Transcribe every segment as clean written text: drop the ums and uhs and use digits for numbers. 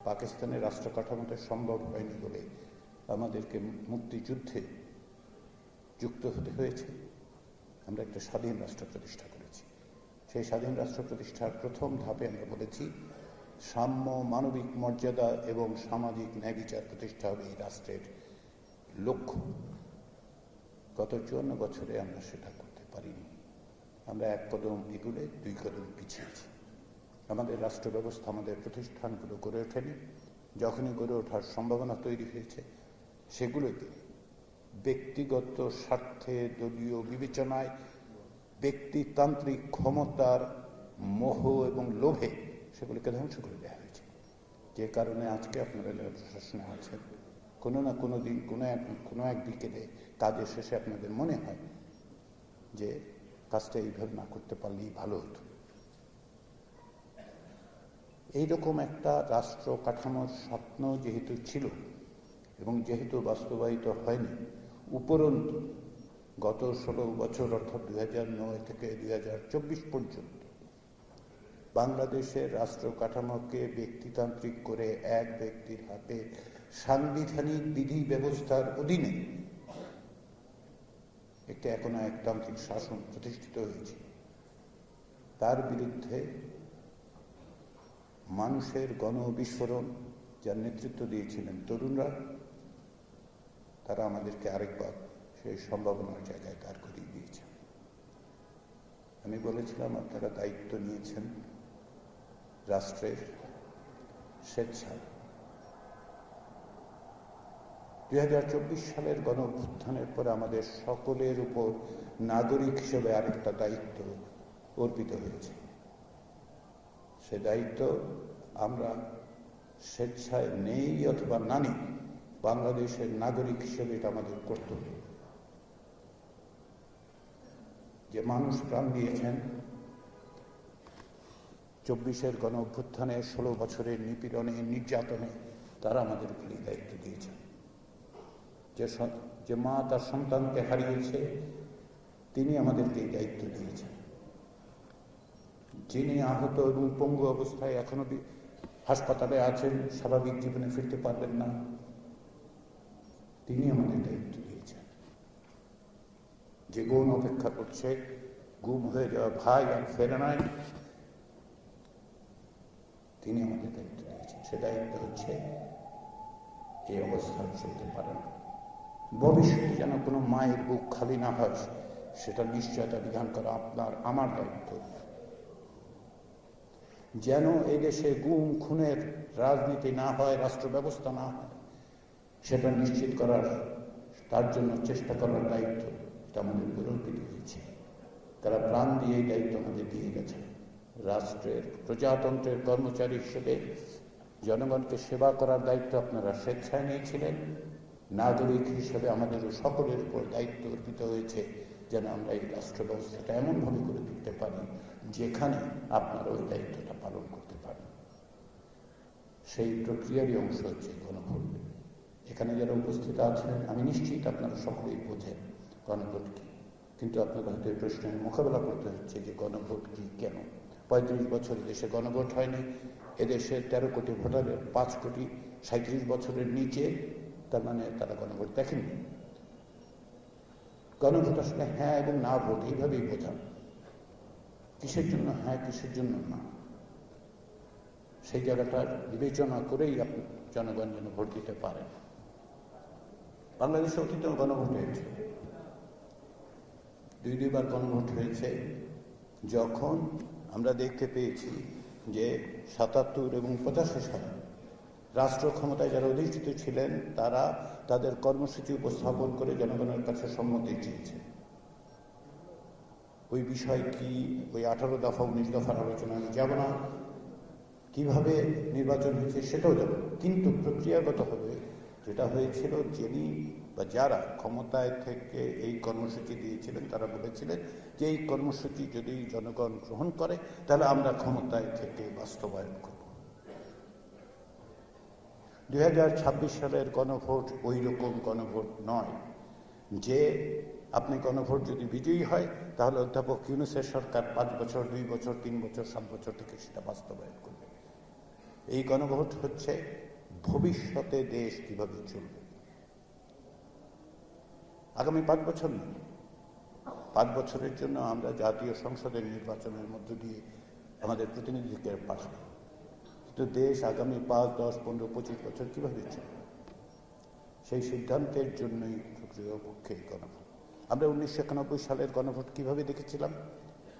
পাকিস্তানের রাষ্ট্র কাঠামোতে সম্ভব হয়নি বলে আমাদেরকে মুক্তিযুদ্ধে যুক্ত হতে হয়েছে। আমরা একটা স্বাধীন রাষ্ট্র প্রতিষ্ঠা করেছি। সেই স্বাধীন রাষ্ট্র প্রতিষ্ঠার প্রথম ধাপে আমরা বলেছি সাম্য, মানবিক মর্যাদা এবং সামাজিক ন্যায় বিচার প্রতিষ্ঠা হবে এই রাষ্ট্রের লক্ষ্য। গত 54 বছরে আমরা সেটা করতে পারিনি। আমরা এক কদম এগুলে 2 কদম পিছিয়েছি। আমাদের রাষ্ট্র ব্যবস্থা, আমাদের প্রতিষ্ঠানগুলো গড়ে ওঠেনি। যখনই গড়ে ওঠার সম্ভাবনা তৈরি হয়েছে, সেগুলোকে ব্যক্তিগত স্বার্থে, দলীয় বিবেচনায়, ব্যক্তিতান্ত্রিক ক্ষমতার মোহ এবং লোভে সেগুলিকে ধ্বংস করে দেওয়া হয়েছে। যে কারণে আজকে আপনারা যারা প্রশাসনে আছেন, কোনো না কোনো দিন কোনো এক বিকেলে কাজের শেষে আপনাদের মনে হয় যে কাজটা এইভাবে না করতে পারলেই ভালো হতো। এইরকম একটা রাষ্ট্র কাঠামোর স্বপ্ন যেহেতু ছিল এবং যেহেতু বাস্তবায়িত হয়নি, উপরন্তু গত 16 বছর অর্থাৎ 2009 থেকে 2024 পর্যন্ত বাংলাদেশের রাষ্ট্র কাঠামোকে ব্যক্তিতান্ত্রিক করে এক ব্যক্তির হাতে সাংবিধানিক বিধি ব্যবস্থার অধীনে একটি একনায়কতান্ত্রিক শাসন প্রতিষ্ঠিত হয়েছে। তার বিরুদ্ধে মানুষের গণবিস্ফোরণ যার নেতৃত্ব দিয়েছিলেন তরুণরা, তারা আমাদেরকে আরেকবার সেই সম্ভাবনার জায়গায় দাঁড় করিয়ে দিয়েছেন। আমি বলেছিলাম আপনারা দায়িত্ব নিয়েছেন রাষ্ট্রের স্বেচ্ছায়। 2024 সালের গণ অভ্যুত্থানের পরে আমাদের সকলের উপর নাগরিক হিসেবে আরেকটা দায়িত্ব অর্পিত হয়েছে। সে দায়িত্ব আমরা স্বেচ্ছায় নেই অথবা না নিই, বাংলাদেশের নাগরিক হিসেবে এটা আমাদের কর্তব্য। যে মানুষ প্রাণ দিয়েছেন 24-এর গণ অভ্যুত্থানে, 16 বছরের নিপীড়নে, নির্যাতনে, তারা আমাদের উপর এই দায়িত্ব দিয়েছেন। যে মা তার সন্তানকে হারিয়েছে, তিনি আমাদেরকে এই দায়িত্ব দিয়েছেন। যিনি আহত এবং পঙ্গু অবস্থায় এখনো হাসপাতালে আছেন, স্বাভাবিক জীবনে ফিরতে পারবেন না, তিনি আমাদের দায়িত্ব দিয়েছেন। যে গুণ অপেক্ষা করছে, গুম হয়ে যাওয়া ভাই আর ফেরে নাই, তিনি আমাদের দায়িত্ব দিয়েছেন। সে দায়িত্ব হচ্ছে এই অবস্থান চলতে পারে না, ভবিষ্যতে যেন কোনো মায়ের বুক খালি না হয় সেটা নিশ্চয়তা বিধান করা আপনার আমার দায়িত্ব। যেন এই দেশে গুম খুনের রাজনীতি না হয়, রাষ্ট্র ব্যবস্থা না হয়, সেটা নিশ্চিত করার, তার জন্য চেষ্টা করার দায়িত্ব এটা আমাদের উপর অর্পিত হয়েছে। তারা প্রাণ দিয়ে এই দায়িত্ব আমাদের দিয়ে গেছে। রাষ্ট্রের প্রজাতন্ত্রের কর্মচারী হিসেবে জনগণকে সেবা করার দায়িত্ব আপনারা স্বেচ্ছায় নিয়েছিলেন। নাগরিক হিসেবে আমাদেরও সকলের উপর দায়িত্ব অর্পিত হয়েছে যেন আমরা এই রাষ্ট্র ব্যবস্থাটা এমনভাবে করে তুলতে পারি যেখানে আপনারা ওই দায়িত্বটা পালন করতে পারেন। সেই প্রক্রিয়ারই অংশ হচ্ছে গণভোট। এখানে যারা উপস্থিত আছেন, আমি নিশ্চিত আপনারা সকলেই বোঝেন গণভোট কি, কিন্তু আপনাদের হয়তো এই প্রশ্নের মোকাবেলা করতে হচ্ছে যে গণভোট কি, কেন। 35 বছর দেশে গণভোট হয়নি। এদেশের 13 কোটি ভোটারের 5 কোটি 37 বছরের নিচে, তার মানে তারা গণভোট দেখেননি। গণভোট আসলে হ্যাঁ এবং না ভোট, এইভাবেই বোঝান। কিসের জন্য হ্যাঁ, কিসের জন্য না, সেই জায়গাটা বিবেচনা করেই আপনি জনগণ যেন ভোট দিতে পারেন। বাংলাদেশে অতীতেও গণভোট হয়েছে, 2বার গণভোট হয়েছে। যখন আমরা দেখতে পেয়েছি যে 77 এবং 85 সালে রাষ্ট্র ক্ষমতায় যারা অধিষ্ঠিত ছিলেন তারা তাদের কর্মসূচি উপস্থাপন করে জনগণের কাছে সম্মতি চেয়েছে। ওই বিষয় কি, ওই 18 দফা 19 দফার আলোচনা আমি যাব না, কিভাবে নির্বাচন হয়েছে সেটাও যাব, কিন্তু প্রক্রিয়াগতভাবে যেটা হয়েছিল, যিনি বা যারা ক্ষমতায় থেকে এই কর্মসূচি দিয়েছিলেন তারা বলেছিলেন যে এই কর্মসূচি যদি জনগণ গ্রহণ করে তাহলে আমরা ক্ষমতায় থেকে বাস্তবায়ন করব। 2026 সালের গণভোট ওই রকম গণভোট নয় যে আপনি গণভোট যদি বিজয়ী হয় তাহলে অধ্যাপক ইউনূসের সরকার 5 বছর, 2 বছর, 3 বছর, 7 বছর থেকে সেটা বাস্তবায়ন করবে। এই গণভোট হচ্ছে ভবিষ্যতে দেশ কিভাবে চলবে। আগামী 5 বছর না, 5 বছরের জন্য আমরা জাতীয় সংসদের নির্বাচনের মধ্য দিয়ে আমাদের প্রতিনিধিকে পাঠাবো, কিন্তু দেশ আগামী 5, 10, 15, 25 বছর কিভাবে চলবে, সেই সিদ্ধান্তের জন্যই পক্ষে গণভোট। আমরা 1991 সালের গণভোট কিভাবে দেখেছিলাম?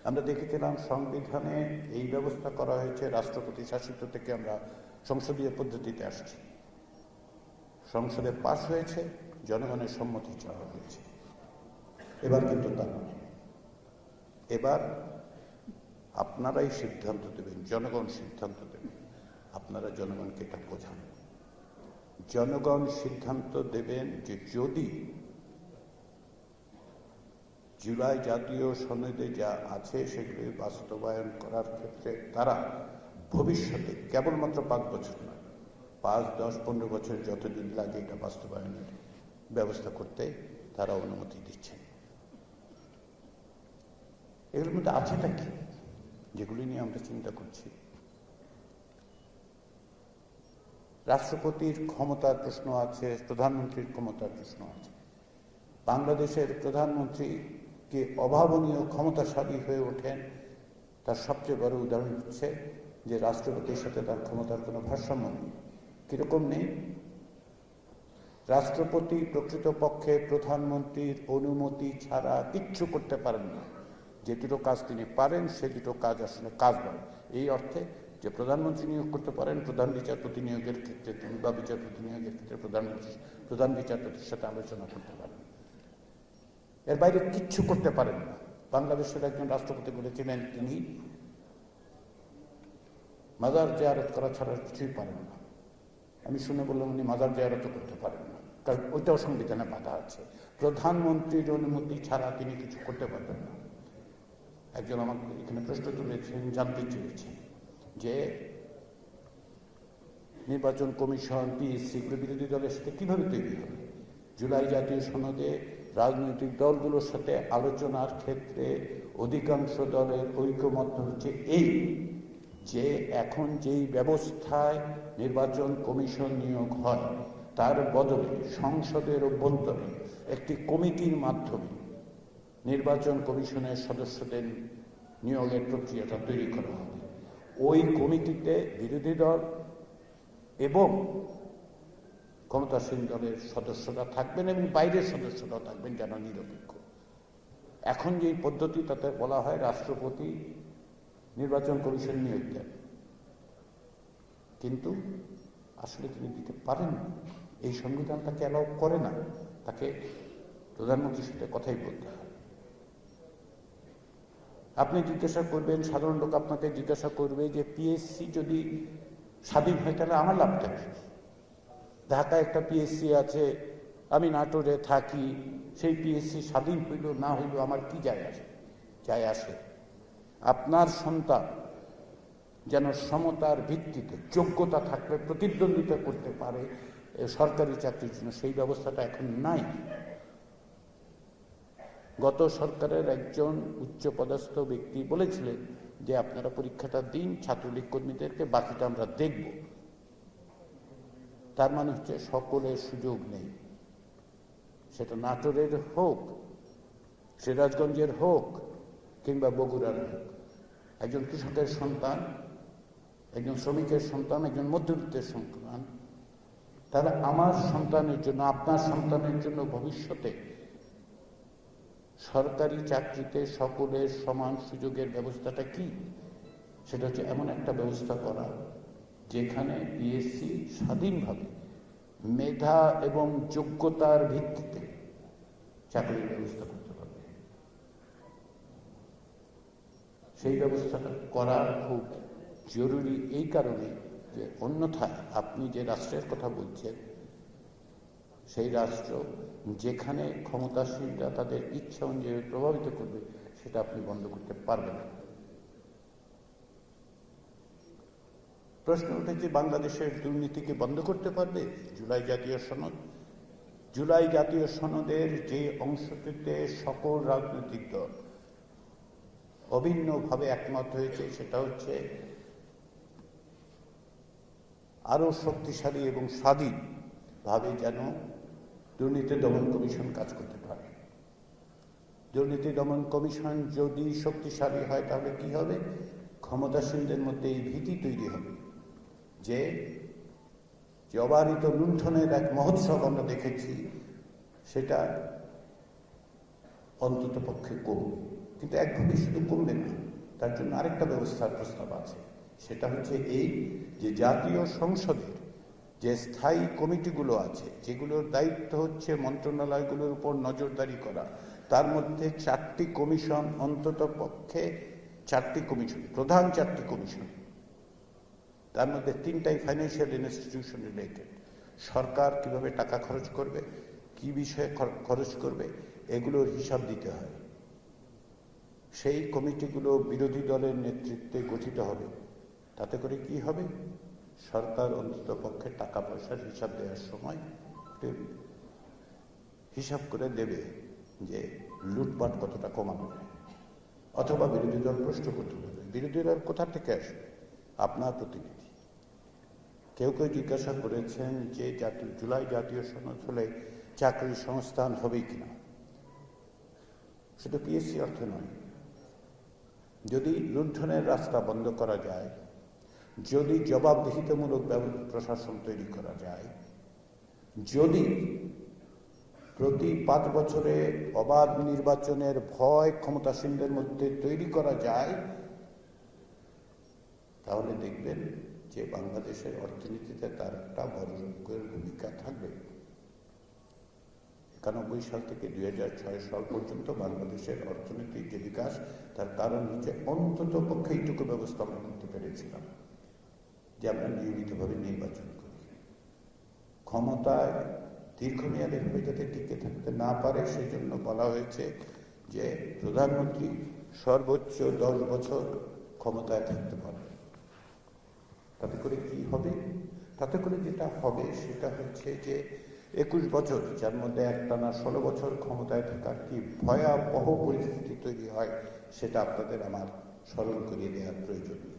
আমরা দেখেছিলাম সংবিধানে এই ব্যবস্থা করা হয়েছে, রাষ্ট্রপতি শাসিত থেকে আমরা সংসদীয় পদ্ধতিতে আসছি, সংসদে পাশ হয়েছে, জনগণের সম্মতি চাওয়া হয়েছে। এবার কিন্তু তা নয়, এবার আপনারাই সিদ্ধান্ত দেবেন, জনগণ সিদ্ধান্ত দেবেন, আপনারা জনগণকে এটা বোঝান। জনগণ সিদ্ধান্ত দেবেন যে যদি জুলাই জাতীয় সনদে যা আছে সেগুলি বাস্তবায়ন করার ক্ষেত্রে তারা ভবিষ্যতে কেবলমাত্র 5 বছর নয়, 5, 10, 15 বছর যতদিন লাগে এটা বাস্তবায়নের ব্যবস্থা করতে তারা অনুমতি দিচ্ছেন। এগুলোর মধ্যে আছেটা কি, যেগুলি নিয়ে আমরা চিন্তা করছি? রাষ্ট্রপতির ক্ষমতার প্রশ্ন আছে, প্রধানমন্ত্রীর ক্ষমতার প্রশ্ন আছে। বাংলাদেশের প্রধানমন্ত্রীকে অভাবনীয় ক্ষমতাশালী হয়ে ওঠেন, তার সবচেয়ে বড় উদাহরণ হচ্ছে যে রাষ্ট্রপতির সাথে তার ক্ষমতার কোনো ভারসাম্য নেই। কিরকম নেই? রাষ্ট্রপতি প্রকৃতপক্ষে প্রধানমন্ত্রীর অনুমতি ছাড়া কিচ্ছু করতে পারেন না। যে দুটো কাজ তিনি পারেন সে দুটো কাজ আসলে কাজ নয়, এই অর্থে যে প্রধানমন্ত্রী নিয়োগ করতে পারেন, প্রধান বিচারপতি নিয়োগের ক্ষেত্রে তিনি বা বিচারপতি নিয়োগের ক্ষেত্রে প্রধান বিচারপতির সাথে আলোচনা করতে পারেন, এর বাইরে কিচ্ছু করতে পারেন না। বাংলাদেশের একজন রাষ্ট্রপতি বলেছিলেন তিনি মাজার জিয়ারত করা ছাড়া কিছুই পারেন না। আমি শুনে বললাম উনি মাজার জিয়ারতও করতে পারেন না, কারণ ওইটাও সংবিধানে বাধা আছে। প্রধানমন্ত্রীর অনুমতি ছাড়া তিনি কিছু করতে পারবেন না। একজন আমাকে এখানে প্রশ্ন তুলেছেন, জানতে চেয়েছেন যে নির্বাচন কমিশন, পিএসসি বিরোধী দলের সাথে কিভাবে তৈরি হবে। জুলাই জাতীয় সনদে রাজনৈতিক দলগুলোর সাথে আলোচনার ক্ষেত্রে অধিকাংশ দলের ঐকমত্য হচ্ছে এই যে এখন যেই ব্যবস্থায় নির্বাচন কমিশন নিয়োগ হয় তার বদলে সংসদের অভ্যন্তরে একটি কমিটির মাধ্যমে নির্বাচন কমিশনের সদস্যদের নিয়োগের প্রক্রিয়াটা তৈরি করা হবে। ওই কমিটিতে বিরোধী দল এবং ক্ষমতাসীন দলের সদস্যরা থাকবেন এবং বাইরের সদস্যরাও থাকবেন যারা নিরপেক্ষ। এখন যে পদ্ধতি তাতে বলা হয় রাষ্ট্রপতি নির্বাচন কমিশন নিয়োগ দেন, কিন্তু আসলে তিনি দিতে পারেন না। এই সংবিধান তাকে অ্যালাউ করে না, তাকে প্রধানমন্ত্রীর সাথে কথাই বলতে হয়। আপনি জিজ্ঞাসা করবেন, সাধারণ লোক আপনাকে জিজ্ঞাসা করবে যে পিএসসি যদি স্বাধীন হয় তাহলে আমার লাভটা কি? ঢাকায় একটা পিএসসি আছে, আমি নাটোরে থাকি, সেই পিএসসি স্বাধীন হইল না হইল আমার কি যায় আসে? যায় আসে আপনার সন্তান যেন সমতার ভিত্তিতে যোগ্যতা থাকলে প্রতিদ্বন্দ্বিতা করতে পারে সরকারি চাকরির জন্য, সেই ব্যবস্থাটা এখন নাই। গত সরকারের একজন উচ্চপদস্থ ব্যক্তি বলেছিলেন যে আপনারা পরীক্ষাটা দিন ছাত্রলীগ কর্মীদেরকে, বাকিটা আমরা দেখব। তার মানে হচ্ছে সকলের সুযোগ নেই, সেটা নাটোরের হোক, সিরাজগঞ্জের হোক কিংবা বগুড়ার হোক। একজন কৃষকের সন্তান, একজন শ্রমিকের সন্তান, একজন মধ্যবিত্তের সন্তান, তাহলে আমার সন্তানের জন্য, আপনার সন্তানের জন্য ভবিষ্যতে সরকারি চাকরিতে সকলের সমান সুযোগের ব্যবস্থাটা কি? সেটা হচ্ছে এমন একটা ব্যবস্থা করা যেখানে পিএসসি স্বাধীনভাবে মেধা এবং যোগ্যতার ভিত্তিতে চাকরির ব্যবস্থা করতে পারবে। সেই ব্যবস্থাটা করা খুব জরুরি এই কারণে যে অন্যথায় আপনি যে রাষ্ট্রের কথা বলছেন সেই রাষ্ট্র যেখানে ক্ষমতাসীনরা তাদের ইচ্ছা অনুযায়ী প্রভাবিত করবে সেটা আপনি বন্ধ করতে পারবেন না। প্রশ্ন উঠেছে বাংলাদেশের দুর্নীতিকে বন্ধ করতে পারবে জুলাই জাতীয় সনদ? জুলাই জাতীয় সনদের যে অংশটিতে সকল রাজনৈতিক দল অভিন্নভাবে একমত হয়েছে সেটা হচ্ছে আরও শক্তিশালী এবং স্বাধীনভাবে যেন দুর্নীতি দমন কমিশন কাজ করতে পারে। দুর্নীতি দমন কমিশন যদি শক্তিশালী হয় তাহলে কি হবে? ক্ষমতাসীনদের মধ্যে এই ভীতি তৈরি হবে যে অবারিত লুণ্ঠনের এক মহোৎসব আমরা দেখেছি, সেটা অন্তত পক্ষে কমবে। কিন্তু একভাবে শুধু কমবে না, তার জন্য আরেকটা ব্যবস্থার প্রস্তাব আছে। সেটা হচ্ছে এই যে জাতীয় সংসদের যে স্থায়ী কমিটিগুলো আছে, যেগুলোর দায়িত্ব হচ্ছে মন্ত্রণালয়গুলোর উপর নজরদারি করা, তার মধ্যে 4টি কমিশন, অন্তত পক্ষে 4টি কমিশন, প্রধান 4টি কমিশন, তার মধ্যে 3টাই ফাইন্যান্সিয়াল ইনস্টিটিউশন রিলেটেড। সরকার কিভাবে টাকা খরচ করবে, কি বিষয়ে খরচ করবে, এগুলোর হিসাব দিতে হয়। সেই কমিটিগুলো বিরোধী দলের নেতৃত্বে গঠিত হবে। তাতে করে কি হবে? সরকার অন্তত পক্ষে টাকা পয়সার হিসাব দেওয়ার সময় হিসাব করে দেবে যে লুটপাট কতটা কমানো যায়। অথবা বিরোধী দল প্রশ্ন করতে পারবে, বিরোধী দল কোথা থেকে আসবে? আপনার প্রতিনিধি। কেউ কেউ জিজ্ঞাসা করেছেন যে জুলাই জাতীয় সনদ হলে চাকরির সংস্থান হবে কিনা। শুধু পিএসসি অর্থে নয়, যদি লুণ্ঠনের রাস্তা বন্ধ করা যায়, যদি জবাবদিহিতামূলক প্রশাসন তৈরি করা যায়, যদি প্রতি 5 বছরে অবাধ নির্বাচনের ভয় ক্ষমতাসীনদের মধ্যে তৈরি করা যায়, তাহলে দেখবেন যে বাংলাদেশের অর্থনীতিতে তার একটা বড় ভূমিকা থাকবে। 91 সাল থেকে 2006 সাল পর্যন্ত বাংলাদেশের অর্থনৈতিক যে বিকাশ, তার কারণ হচ্ছে অন্তত পক্ষে এইটুকু ব্যবস্থা আমরা করতে পেরেছিলাম যে আমরা নিয়মিতভাবে নির্বাচন করি। ক্ষমতায় দীর্ঘমেয়াদীভাবে যাতে টিকে থাকতে না পারে, সেই জন্য বলা হয়েছে যে প্রধানমন্ত্রী সর্বোচ্চ 10 বছর ক্ষমতায় থাকতে পারে। তাতে করে কি হবে? তাতে করে যেটা হবে সেটা হচ্ছে যে 21 বছর, যার মধ্যে একটানা 16 বছর ক্ষমতায় থাকার কি ভয়াবহ পরিস্থিতি তৈরি হয়, সেটা আপনাদের আমার স্মরণ করিয়ে দেওয়ার প্রয়োজন নেই।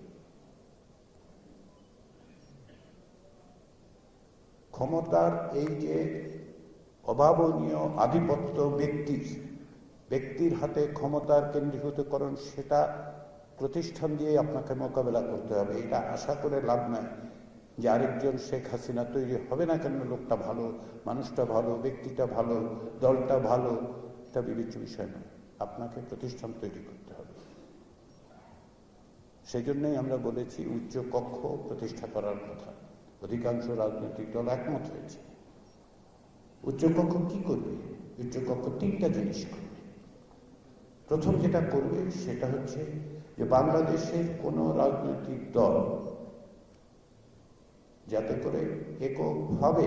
ক্ষমতার এই যে অভাবনীয় আধিপত্য ব্যক্তির হাতে ক্ষমতার কেন্দ্রীভূতকরণ, সেটা প্রতিষ্ঠান দিয়ে আপনাকে মোকাবেলা করতে হবে। এটা আশা করে লাভ নাই যে আরেকজন শেখ হাসিনা তৈরি হবে না কেন, লোকটা ভালো, মানুষটা ভালো, ব্যক্তিটা ভালো, দলটা ভালো, এটা বিবেচ্য বিষয় নয়। আপনাকে প্রতিষ্ঠান তৈরি করতে হবে। সেই জন্যই আমরা বলেছি উচ্চ কক্ষ প্রতিষ্ঠা করার কথা। অধিকাংশ রাজনৈতিক দল একমত হয়েছে। উচ্চ কক্ষ কি করবে? উচ্চ কক্ষ 3টা জিনিস করবে। প্রথম যেটা করবে সেটা হচ্ছে যে বাংলাদেশের কোনো রাজনৈতিক দল যাতে করে এককভাবে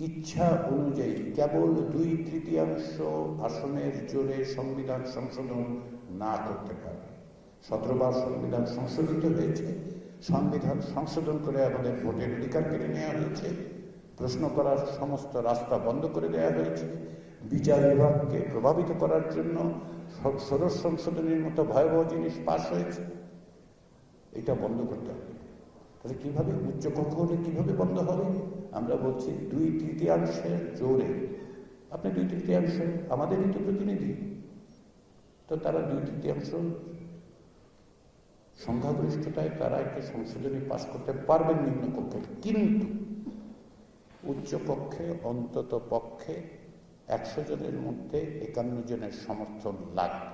ইচ্ছা অনুযায়ী কেবল 2/3 আসনের জোরে সংবিধান সংশোধন না করতে পারে। 17 বার সংবিধান সংশোধিত হয়েছে। সংবিধান সংশোধন করে আমাদের ভোটের অধিকার কেড়ে নেওয়া হয়েছে। প্রশ্ন করার সমস্ত রাস্তা বন্ধ করে দেওয়া হয়েছে। বিচার বিভাগকে প্রভাবিত করার জন্য ষোড়শ সংশোধনের মতো ভয়াবহ জিনিস পাশ হয়েছে। এটা বন্ধ করতে হবে। তাহলে কিভাবে? উচ্চ কক্ষ হলে কিভাবে বন্ধ হবে? আমরা বলছি 2/3 জোরে। আপনি 2/3 আমাদেরই তো প্রতিনিধি, তো তারা 2/3 সংখ্যাগরিষ্ঠতায় তারা একটা সংশোধনী পাশ করতে পারবেন নিম্ন কক্ষে। কিন্তু উচ্চ কক্ষে অন্তত পক্ষে 100 জনের মধ্যে 51 জনের সমর্থন লাগবে।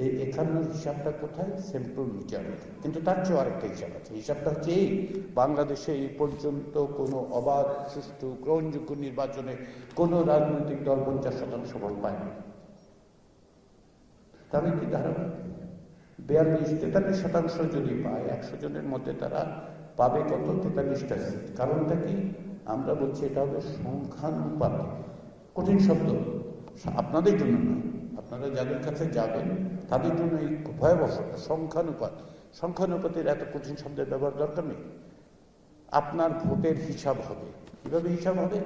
এই 51 হিসাবটা কোথায়? Simple majority. কিন্তু তার চেয়ে আরেকটা হিসাব আছে। হিসাবটা হচ্ছে এই, বাংলাদেশে এই পর্যন্ত কোনো অবাধ, সুষ্ঠু, গ্রহণযোগ্য নির্বাচনে কোনো রাজনৈতিক দল 50% ভোট পায়নি। তাহলে কি দাঁড়াবে? 42-43% যদি পায়, 100 জনের মধ্যে তারা পাবে কত? 43টা সিট। কারণটা কি? আমরা বলছি এটা হবে সংখ্যানুপাত। কঠিন শব্দ আপনাদের জন্য নয়, আপনারা যাদের কাছে যাবেন তাদের জন্য এই ভয়াবহ সংখ্যানুপাত। সংখ্যানুপাতের এত কঠিন শব্দের ব্যবহার দরকার নেই। আপনার ভোটের হিসাব হবে। কিভাবে হিসাব হবে?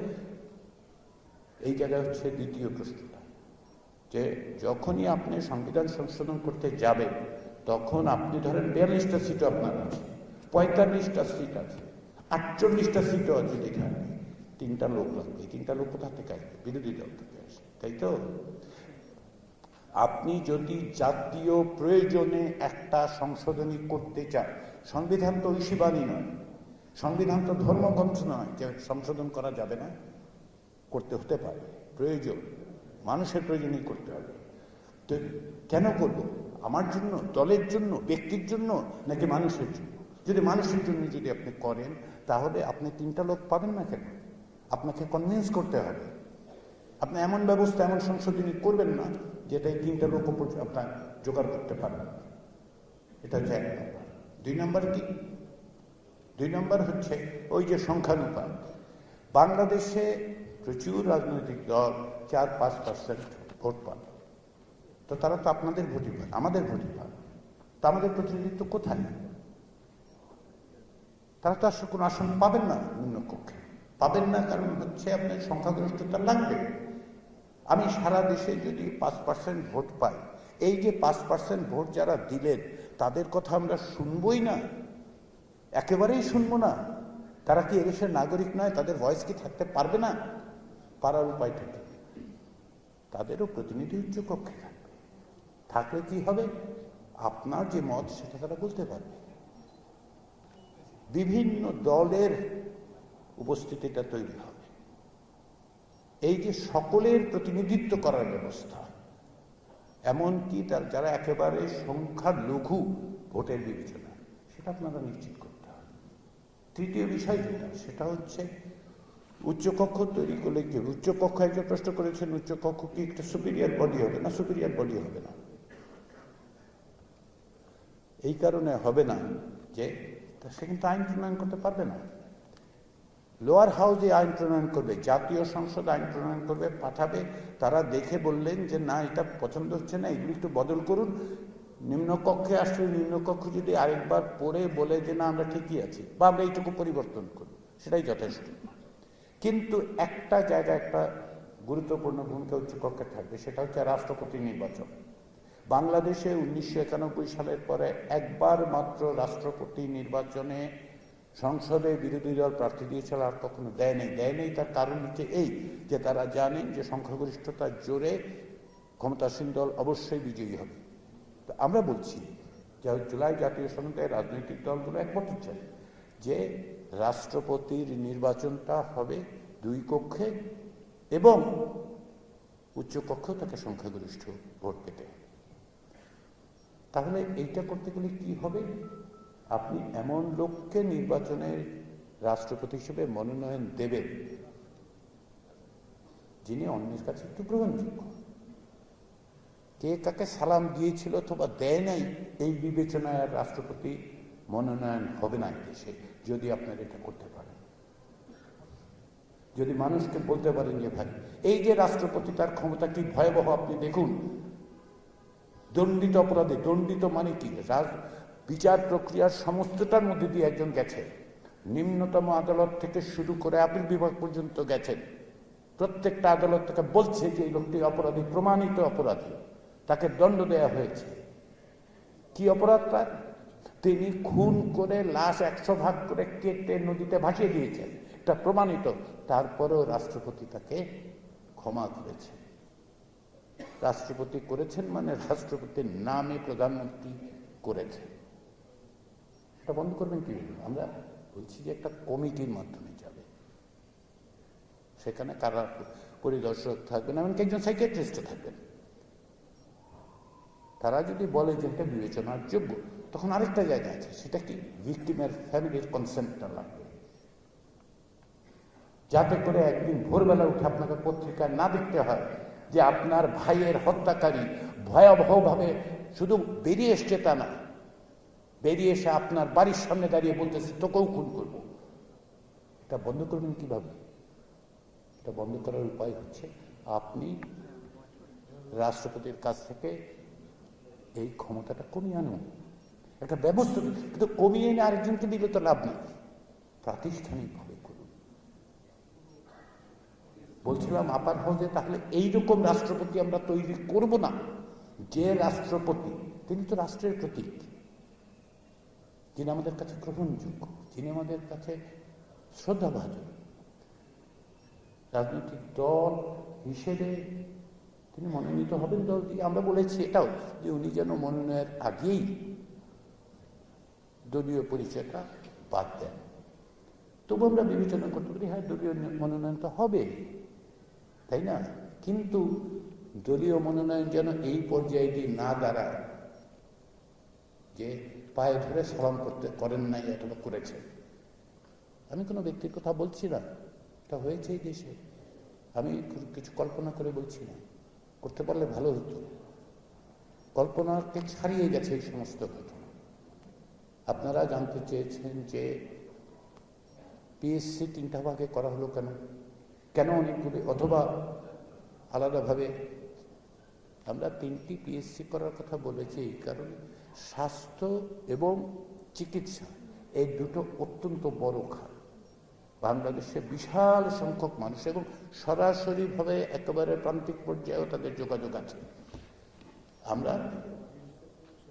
এই জায়গায় হচ্ছে দ্বিতীয় প্রশ্নটা, যে যখনই আপনি সংবিধান সংশোধন করতে যাবেন, তখন আপনি ধরেন 42টা সিটও আপনার আছে, 45টা সিট আছে, 48টা সিটও যদি থাকে, 3টা লোক লাগবে। এই 3টা লোক কোথা থেকে আসবে? বিরোধী দল থেকে আসবে, তাই তো? আপনি যদি জাতীয় প্রয়োজনে একটা সংশোধনী করতে চান, সংবিধান তো ঐশীবাণী নয়, সংবিধান তো ধর্মগ্রন্থ নয় যে সংশোধন করা যাবে না, করতে হতে পারে, প্রয়োজন, মানুষের প্রয়োজনেই করতে হবে। তো কেন করব? আমার জন্য, দলের জন্য, ব্যক্তির জন্য, নাকি মানুষের জন্য? যদি মানুষের জন্য যদি আপনি করেন, তাহলে আপনি 3টা লোক পাবেন না কেন? আপনাকে কনভিন্স করতে হবে। আপনি এমন ব্যবস্থা, এমন সংশোধনী করবেন না যেটা 3টা লোক আপনার জোগাড় করতে পারবেন। এটা হচ্ছে 1 নম্বর। 2 নম্বর কি? 2 নম্বর হচ্ছে ওই যে সংখ্যানুপাত। বাংলাদেশে প্রচুর রাজনৈতিক দল 4-5% ভোট পান, তো তারা তো আপনাদের ভোটই পান, আমাদের ভোটই পান, তো আমাদের প্রতিনিধিত্ব কোথায়? তারা তো আসলে কোনো আসন পাবেন না, নিম্নকক্ষে পাবেন না। কারণ হচ্ছে আপনার সংখ্যাগরিষ্ঠতা লাগবে। আমি সারা দেশে যদি 5% ভোট পাই, এই যে 5% ভোট যারা দিলেন তাদের কথা আমরা শুনবই না, একেবারেই শুনবো না। তারা কি এদেশের নাগরিক নয়? তাদের ভয়েস কি থাকতে পারবে না? পারার উপায়টা কি? তাদেরও প্রতিনিধি উচ্চ কক্ষে থাকবে। থাকলে কি হবে? আপনার যে মত সেটা তারা বলতে পারবে। বিভিন্ন দলের উপস্থিতিটা তৈরি হবে। এই যে সকলের প্রতিনিধিত্ব করার ব্যবস্থা, এমনকি যারা একেবারে সংখ্যালঘু ভোটের বিবেচনা, সেটা আপনারা নিশ্চিত করতে হবে। তৃতীয় বিষয় যেটা, সেটা হচ্ছে উচ্চকক্ষ তৈরি করলে কি হবে? উচ্চকক্ষ, একজন প্রশ্ন করেছেন, উচ্চকক্ষ কি একটা সুপিরিয়র বডি হবে না? সুপিরিয়র বডি হবে না। এই কারণে হবে না যে সে কিন্তু আইন প্রণয়ন করতে পারবে না। লোয়ার হাউসে আইন প্রণয়ন করবে, জাতীয় সংসদ আইন প্রণয়ন করবে, পাঠাবে, তারা দেখে বললেন যে না, এটা পছন্দ হচ্ছে না, এগুলি একটু বদল করুন। নিম্নকক্ষে আসলে নিম্নকক্ষ যদি আরেকবার পড়ে বলে যে না, আমরা ঠিকই আছি, বা আমরা এইটুকু পরিবর্তন করব, সেটাই যথেষ্ট। কিন্তু একটা জায়গায় একটা গুরুত্বপূর্ণ ভূমিকা উচ্চকক্ষে থাকবে, সেটা হচ্ছে রাষ্ট্রপতি নির্বাচন। বাংলাদেশে 1991 সালের পরে একবার মাত্র রাষ্ট্রপতি নির্বাচনে সংসদে বিরোধী দল প্রার্থী দিয়েছিল, আর কখনো দেয় নেই। তার কারণ হচ্ছে এই যে তারা জানেন যে সংখ্যাগরিষ্ঠতার জোরে ক্ষমতাসীন দল অবশ্যই বিজয়ী হবে। তো আমরা বলছি যে জুলাই জাতীয় সনদে রাজনৈতিক দলগুলো একমত হচ্ছে যে রাষ্ট্রপতির নির্বাচনটা হবে 2 কক্ষে, এবং উচ্চকক্ষ তাকে সংখ্যাগরিষ্ঠ ভোট পেতে। তাহলে এইটা করতে গেলে কি হবে? আপনি এমন লোককে নির্বাচনের রাষ্ট্রপতি হিসেবে মনোনয়ন দেবেন যিনি অন্যের কাছে একটু গ্রহণযোগ্য। কে কাকে সালাম দিয়েছিল অথবা দেয় নাই, এই বিবেচনায় রাষ্ট্রপতি মনোনয়ন হবে না দেশে। যদি আপনারা এটা করতে পারেন, যদি মানুষকে বলতে পারেন যে ভাই, এই যে রাষ্ট্রপতি, তার ক্ষমতা কি ভয়াবহ আপনি দেখুন। দণ্ডিত অপরাধী, দণ্ডিত মানে কি? বিচার প্রক্রিয়ার সমস্তটার মধ্যে দিয়ে একজন গেছে, নিম্নতম আদালত থেকে শুরু করে আপিল বিভাগ পর্যন্ত গেছেন। প্রত্যেকটা আদালত তাকে বলছে যে এই লোকটি অপরাধী, প্রমাণিত অপরাধী, তাকে দণ্ড দেয়া হয়েছে। কি অপরাধ তার? তিনি খুন করে লাশ 100 ভাগ করে কেটে নদীতে ভাসিয়ে দিয়েছেন, এটা প্রমাণিত। তারপরেও রাষ্ট্রপতি তাকে ক্ষমা করেছে। রাষ্ট্রপতি করেছেন মানে রাষ্ট্রপতির নামে প্রধানমন্ত্রী করেছে। এটা বন্ধ করবেন কি? আমরা বলছি যে একটা কমিটির মাধ্যমে যাবে, সেখানে কারা পরিদর্শক থাকবেন, এমনকি একজন সাইকিয়াট্রিস্টও থাকবেন। তারা যদি বলে যে এটা বিবেচনার যোগ্য, তখন আরেকটা জায়গা আছে, সেটা কি? ভিকটিমের ফ্যামিলির কনসেন্টটা লাগবে, যাতে করে একদিন ভোরবেলা উঠে আপনাকে পত্রিকায় না দেখতে হয় যে আপনার ভাইয়ের হত্যাকারী ভয়াবহভাবে শুধু বেরিয়ে এসছে তা না, বেরিয়ে এসে আপনার বাড়ির সামনে দাঁড়িয়ে বলতেছে তোকেও খুন করবো। এটা বন্ধ করবেন কিভাবে? এটা বন্ধ করার উপায় হচ্ছে আপনি রাষ্ট্রপতির কাছ থেকে এই ক্ষমতাটা কমিয়ে আনুন, একটা ব্যবস্থা। কিন্তু কমিয়ে এনে আরেকজনকে দিলে তো লাভ নেই, প্রাতিষ্ঠানিকভাবে করুন। বলছিলাম আপার হাউসে, তাহলে এইরকম রাষ্ট্রপতি আমরা তৈরি করব না, যে রাষ্ট্রপতি তিনি তো রাষ্ট্রের প্রতীক, যিনি আমাদের কাছে গ্রহণযোগ্য, যিনি আমাদের কাছে শ্রদ্ধাভাজন। রাজনৈতিক দল হিসেবে তিনি মনোনীত হবেন দল দিয়ে। আমরা বলেছি এটাও যে উনি যেন মনোনয়নের আগেই দলীয় পরিচয়টা বাদ দেন। তবু আমরা বিবেচনা করতে পারি, হ্যাঁ দলীয় মনোনয়ন তো হবে, তাই না? কিন্তু দলীয় মনোনয়ন যেন এই পর্যায়ে দিয়ে না দাঁড়ায় যে পায়ে ধরে সালাম করেন নাই অথবা করেছেন। আমি কোনো ব্যক্তির কথা বলছি না, এটা হয়েছে এই দেশে, আমি কিছু কল্পনা করে বলছি না। করতে পারলে ভালো হতো। কল্পনাকে ছাড়িয়ে গেছে এই সমস্ত ঘটনা। আপনারা জানতে চেয়েছেন যে পিএসসি 3টা ভাগে করা হলো কেন, কেন অনেকগুলি, অথবা আলাদাভাবে। আমরা 3টি পিএসসি করার কথা বলেছি এই কারণে স্বাস্থ্য এবং চিকিৎসা এই দুটো অত্যন্ত বড় খাত। বাংলাদেশে বিশাল সংখ্যক মানুষ এবং সরাসরিভাবে একেবারে প্রান্তিক পর্যায়েও তাদের যোগাযোগ আছে। আমরা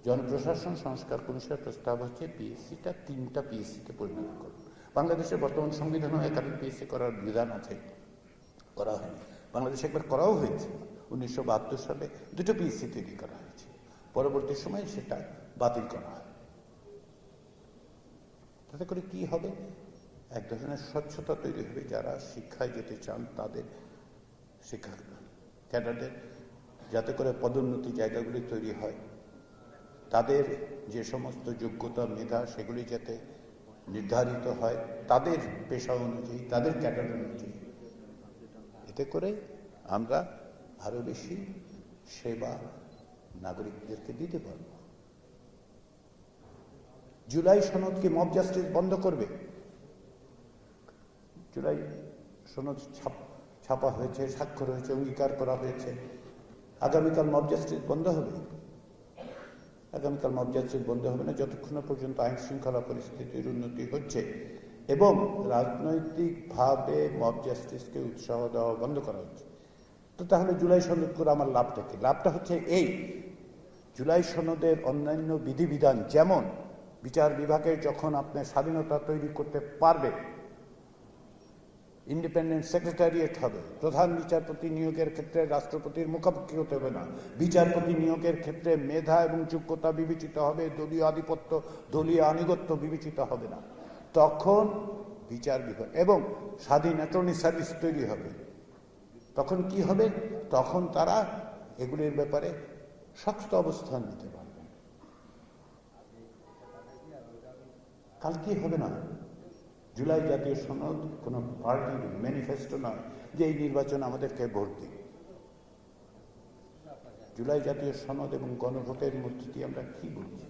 জনপ্রশাসন সংস্কার কমিশনের প্রস্তাব হচ্ছে পিএসসিটা 3টা পিএসসিতে পরিণত করব। বাংলাদেশের বর্তমান সংবিধানেও একাধিক পিএসসি করার বিধান আছে, করা হয়নি। বাংলাদেশে একবার করাও হয়েছে, 1972 সালে 2টো পিএসসি তৈরি করা হয়েছে, পরবর্তী সময়ে সেটা বাতিল করা হয়। তাতে করে কি হবে? এক ধরনের স্বচ্ছতা তৈরি হবে। যারা শিক্ষায় যেতে চান তাদের শিক্ষা ক্যাডারদের যাতে করে পদোন্নতি জায়গাগুলি তৈরি হয়, তাদের যে সমস্ত যোগ্যতা মেধা সেগুলি যাতে নির্ধারিত হয় তাদের পেশা অনুযায়ী, তাদের ক্যাডার অনুযায়ী। এতে করে আমরা আরো বেশি সেবা নাগরিকদেরকে দিতে পারব। জুলাই সনদ কি মব জাস্টিস বন্ধ করবে? জুলাই সনদ ছাপা হয়েছে, স্বাক্ষর হয়েছে, অঙ্গীকার করা হয়েছে। আগামীকাল মব জাস্টিস বন্ধ হবে? আগামীকাল মব জাস্টিস বন্ধ হবে না যতক্ষণ পর্যন্ত আইন শৃঙ্খলা পরিস্থিতির উন্নতি হচ্ছে এবং রাজনৈতিকভাবে মব জাস্টিসকে উৎসাহ দেওয়া বন্ধ করা হচ্ছে। তো তাহলে জুলাই সনদ করে আমার লাভটা কি? লাভটা হচ্ছে এই, জুলাই সনদের অন্যান্য বিধিবিধান, যেমন বিচার বিভাগের যখন আপনি স্বাধীনতা তৈরি করতে পারবে, ইন্ডিপেন্ডেন্ট সেক্রেটারিয়েট হবে, প্রধান বিচারপতি নিয়োগের ক্ষেত্রে রাষ্ট্রপতির মুখোমুখি হতে হবে না, বিচারপতি নিয়োগের ক্ষেত্রে মেধা এবং যোগ্যতা বিবেচিত হবে, দলীয় আধিপত্য, দলীয় আনুগত্য বিবেচিত হবে না, তখন বিচার বিভাগ এবং স্বাধীন অ্যাটর্নি সার্ভিস তৈরি হবে। তখন কি হবে? তখন তারা এগুলির ব্যাপারে শক্ত অবস্থান নিতে পারবে। কাল কি হবে না? জুলাই জাতীয় সনদ কোন পার্টির ম্যানিফেস্টো নয় যে এই নির্বাচন আমাদেরকে ভোট দিন। জুলাই জাতীয় সনদ এবং গণভোটের মধ্যে দিয়ে আমরা কি বলছি?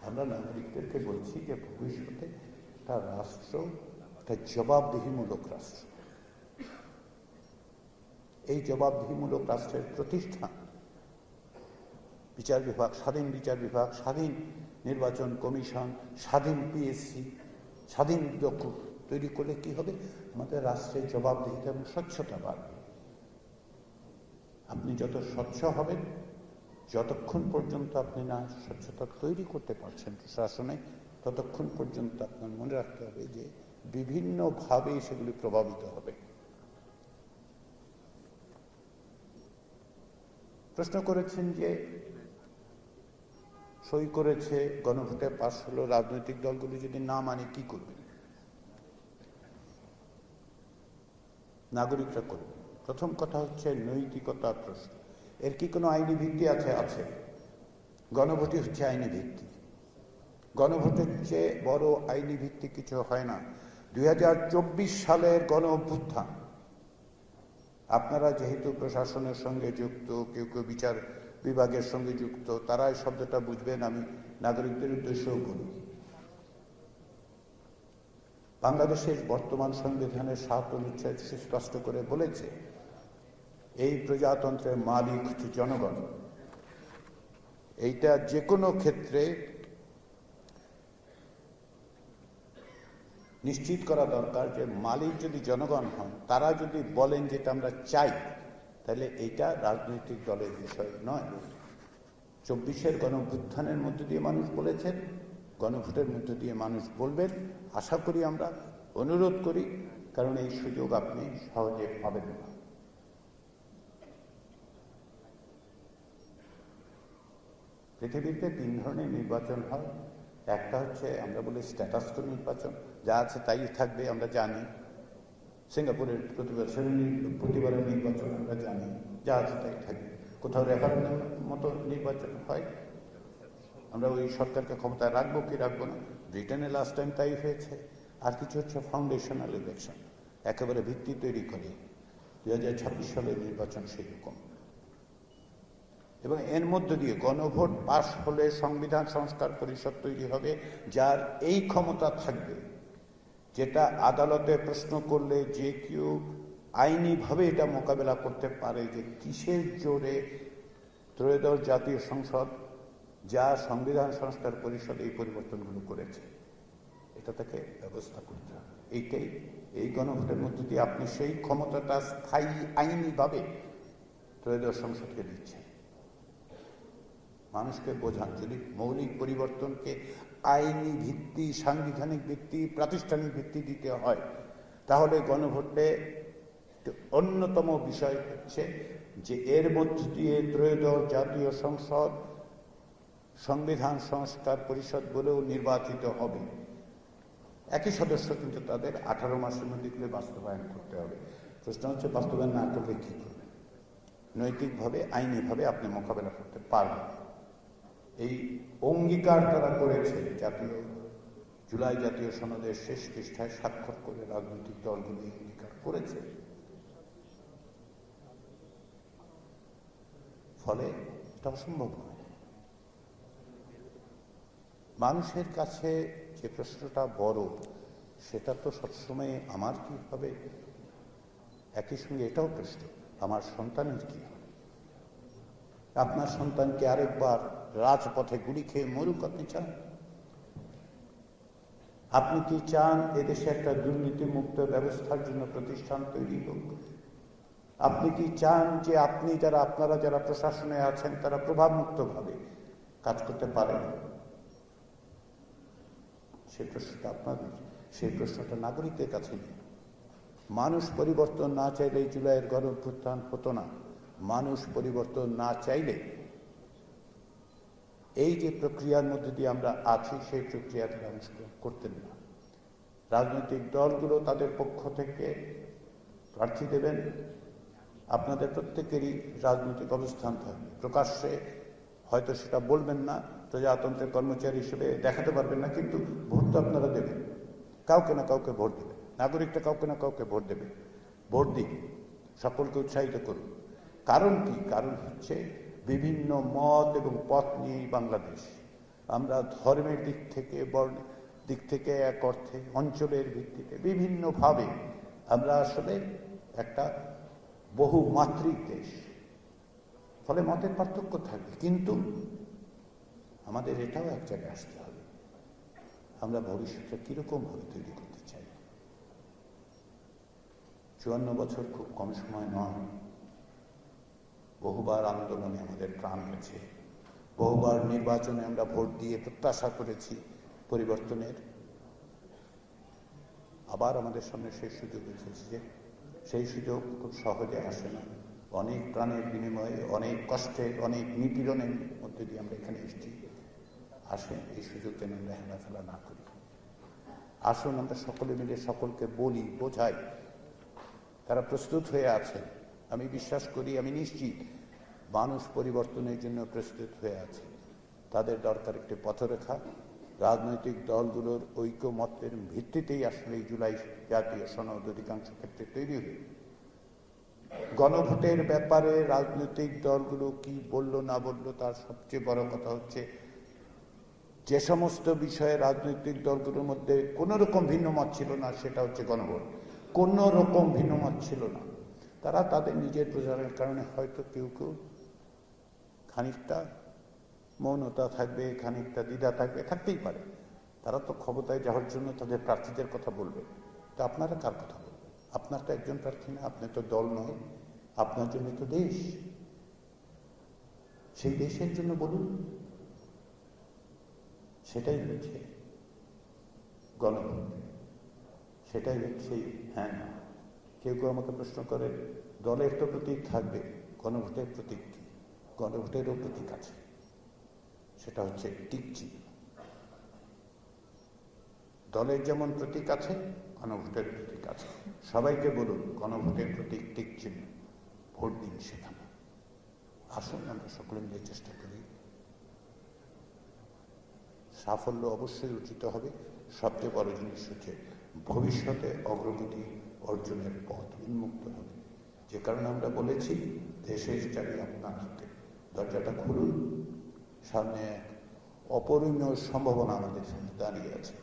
আমরা নাগরিকদেরকে বলছি যে ভবিষ্যতে একটা রাষ্ট্র একটা জবাবদিহিমূলক রাষ্ট্র। এই জবাবদিহিমূলক রাষ্ট্রের প্রতিষ্ঠান বিচার বিভাগ, স্বাধীন বিচার বিভাগ, স্বাধীন নির্বাচন কমিশন, স্বাধীন পিএসসি, স্বাধীন দক্ষ তৈরি করলে কি হবে? আমাদের রাষ্ট্রের জবাবদিহিতা এবং স্বচ্ছতা বাড়বে। আপনি যত স্বচ্ছ হবেন, যতক্ষণ পর্যন্ত আপনি না স্বচ্ছতা তৈরি করতে পারছেন প্রশাসনে, ততক্ষণ পর্যন্ত আপনার মনে রাখতে হবে যে বিভিন্নভাবে সেগুলি প্রভাবিত হবে। প্রশ্ন করেছেন যে সই করেছে, গণভোটে পাশ হলো, রাজনৈতিক দলগুলি যদি না মানে কি করবে? নাগরিকরা করবে। প্রথম কথা হচ্ছে নৈতিকতার প্রশ্ন। এর কি কোনো আইনি ভিত্তি আছে? আছে। গণভোটই হচ্ছে আইনি ভিত্তি। গণভোটের চেয়ে বড় আইনি ভিত্তি কিছু হয় না। 2024 সালের গণ অভ্যুত্থান, আপনারা যেহেতু প্রশাসনের সঙ্গে যুক্ত, কেউ কেউ বিচার বিভাগের সঙ্গে যুক্ত, তারা এই শব্দটা বুঝবেন, আমি নাগরিকদের উদ্দেশ্যেও বলি। বাংলাদেশের বর্তমান সংবিধানের 7 অনুচ্ছেদ স্পষ্ট করে বলেছে এই প্রজাতন্ত্রের মালিক হচ্ছে জনগণ। এইটা যে কোনো ক্ষেত্রে নিশ্চিত করা দরকার যে মালিক যদি জনগণ হন, তারা যদি বলেন যেটা আমরা চাই, তাহলে এইটা রাজনৈতিক দলের বিষয় নয়। 24-এর গণঅভ্যুত্থানের মধ্য দিয়ে মানুষ বলেছেন, গণভোটের মধ্য দিয়ে মানুষ বলবেন। আশা করি আমরা অনুরোধ করি, কারণ এই সুযোগ আপনি সহজে পাবেন না। পৃথিবীতে 3 ধরনের নির্বাচন হয়। একটা হচ্ছে আমরা বলি স্ট্যাটাস কো নির্বাচন, যা আছে তাই থাকবে, আমরা জানি। সিঙ্গাপুরের প্রতিবারের নির্বাচন আমরা জানি, যা আছে তাই থাকবে। কোথাও রেফারেন্ডাম মতো নির্বাচন হয়, আমরা ওই সরকারকে ক্ষমতায় রাখবো কি রাখবো না। ব্রিটেনে লাস্ট টাইম তাই হয়েছে। আর কিছু হচ্ছে ফাউন্ডেশনাল ইলেকশন, একেবারে ভিত্তি তৈরি করে। 2026 সালের নির্বাচন সেরকম। এবং এর মধ্য দিয়ে গণভোট পাশ হলে সংবিধান সংস্কার পরিষদ তৈরি হবে, যার এই ক্ষমতা থাকবে, যেটা আদালতে প্রশ্ন করলে যে কেউ আইনিভাবে এটা মোকাবেলা করতে পারে যে কিসের জোরে ত্রয়োদশ জাতীয় সংসদ, যা সংবিধান সংস্কার পরিষদ এই পরিবর্তনগুলো করেছে, এটা তাকে ব্যবস্থা করতে হবে। এই গণভোটের মধ্য দিয়ে আপনি সেই ক্ষমতাটা স্থায়ী আইনিভাবে ত্রয়োদশ সংসদকে দিচ্ছেন। মানুষকে বোঝান, যদি মৌলিক পরিবর্তনকে আইনি ভিত্তি, সাংবিধানিক ভিত্তি, প্রাতিষ্ঠানিক ভিত্তি দিতে হয়, তাহলে গণভোটে অন্যতম বিষয় হচ্ছে যে এর মধ্য দিয়ে ত্রয়োদশ জাতীয় সংসদ সংবিধান সংস্কার পরিষদ বলেও নির্বাচিত হবে। একই সদস্য, কিন্তু তাদের 18 মাসের মধ্যে বাস্তবায়ন করতে হবে। প্রশ্ন হচ্ছে, বাস্তবায়ন না করলে কি করবেন? নৈতিকভাবে, আইনিভাবে আপনি মোকাবেলা করতে পারবেন। এই অঙ্গীকার তারা করেছে, জুলাই জাতীয় সনদের শেষ পৃষ্ঠায় স্বাক্ষর করে রাজনৈতিক দলগুলি অঙ্গীকার করেছে। ফলে এটা অসম্ভব নয়। মানুষের কাছে যে প্রশ্নটা বড়, সেটা তো সবসময় আমার কি হবে, একই সঙ্গে এটাও প্রশ্ন, আমার সন্তানের কি হবে। আপনার সন্তানকে আরেকবার রাজপথে গুলি খেয়ে মরুক আপনি চান? আপনি কি চান এদেশে একটা দুর্নীতিমুক্ত ব্যবস্থার জন্য প্রতিষ্ঠান তৈরি হোক? আপনি কি চান যে আপনারা যারা প্রশাসনে আছেন তারা প্রভাবমুক্তভাবে কাজ করতে পারেন? সেই প্রশ্নটা আপনাদের, সেই প্রশ্নটা নাগরিকদের কাছে নেই। মানুষ পরিবর্তন না চাইলে এই জুলাইয়ের গণঅভ্যুত্থান হতো না। মানুষ পরিবর্তন না চাইলে এই যে প্রক্রিয়ার মধ্যে দিয়ে আমরা আছি, সেই প্রক্রিয়াতে অংশগ্রহণ করতেন না। রাজনৈতিক দলগুলো তাদের পক্ষ থেকে প্রার্থী দেবেন, আপনাদের প্রত্যেকেরই রাজনৈতিক অবস্থান থাকবে। প্রকাশ্যে হয়তো সেটা বলবেন না, প্রজাতন্ত্রের কর্মচারী হিসেবে দেখাতে পারবেন না, কিন্তু ভোট তো আপনারা দেবেন, কাউকে না কাউকে ভোট দেবেন। নাগরিকটা কাউকে না কাউকে ভোট দেবে। ভোট দিন, সকলকে উৎসাহিত করুন। কারণ কি? কারণ হচ্ছে বিভিন্ন মত এবং পথ নিয়েই বাংলাদেশ। আমরা ধর্মের দিক থেকে, বর্ণের দিক থেকে, এক অর্থে অঞ্চলের ভিত্তিতে বিভিন্নভাবে আমরা আসলে একটা বহুমাত্রিক দেশ। ফলে মতের পার্থক্য থাকবে, কিন্তু আমাদের এটাও এক জায়গায় আসতে হবে, আমরা ভবিষ্যৎটা কিরকম ভাবে তৈরি করতে চাই। 54 বছর খুব কম সময় নয়। বহুবার আন্দোলনে আমাদের প্রাণ গেছে, বহুবার নির্বাচনে আমরা ভোট দিয়ে প্রত্যাশা করেছি পরিবর্তনের। আবার আমাদের সামনে সেই সুযোগ এসেছে। সেই সুযোগ খুব সহজে আসে না। অনেক প্রাণের বিনিময়ে, অনেক কষ্টের, অনেক নিপীড়নের মধ্যে দিয়ে আমরা এখানে এসেছি। আসেন, এই সুযোগ যেন আমরা হেলাফেলা না করি। আসুন আমরা সকলে মিলে সকলকে বলি, বোঝাই। তারা প্রস্তুত হয়ে আছেন, আমি বিশ্বাস করি, আমি নিশ্চিত মানুষ পরিবর্তনের জন্য প্রস্তুত হয়ে আছে। তাদের দরকার একটি পথরেখা। রাজনৈতিক দলগুলোর ঐকমত্যের ভিত্তিতেই আসলে জুলাই জাতীয় সনদ অধিকাংশ ক্ষেত্রে তৈরি হয়ে। গণভোটের ব্যাপারে রাজনৈতিক দলগুলো কি বলল না বলল, তার সবচেয়ে বড় কথা হচ্ছে যে সমস্ত বিষয়ে রাজনৈতিক দলগুলোর মধ্যে কোন রকম ভিন্ন মত ছিল না, সেটা হচ্ছে গণভোট। কোন রকম ভিন্ন মত ছিল না। তারা তাদের নিজের প্রচারের কারণে হয়তো কেউ কেউ খানিকটা মৌনতা থাকবে, খানিকটা দ্বিধা থাকবে, থাকতেই পারে। তারা তো ক্ষমতায় যাওয়ার জন্য তাদের প্রার্থীদের কথা বলবে। তা আপনারা কার কথা বলবেন? আপনার তো একজন প্রার্থী না, আপনি তো দল নয়, আপনার জন্য তো দেশ। সেই দেশের জন্য বলুন। সেটাই হচ্ছে গণভোট। সেটাই হচ্ছে হ্যাঁ না। কেউ কেউ আমাকে প্রশ্ন করে, দলের তো প্রতীক থাকবে, গণভোটের প্রতীক কি? গণভোটেরও প্রতীক আছে, সেটা হচ্ছে টিক চিহ্ন। দলের যেমন প্রতীক আছে, গণভোটের প্রতীক আছে। সবাইকে বলুন গণভোটের প্রতীক টিক চিহ্ন, ভোট দিন সেখানে। আসুন আমরা সকলে মিলে চেষ্টা করি। সাফল্য অবশ্যই অর্জিত হবে। সবচেয়ে বড় জিনিস হচ্ছে ভবিষ্যতে অগ্রগতি অর্জনের পথ উন্মুক্ত হবে। যে কারণে আমরা বলেছি, দেশের চাবি আপনার হাতে, দরজাটা খুলুন। সামনে অপরিমেয় সম্ভাবনা আমাদের সামনে দাঁড়িয়ে আছে।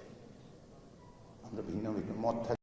আমরা ভিন্ন ভিন্ন মত থাকি।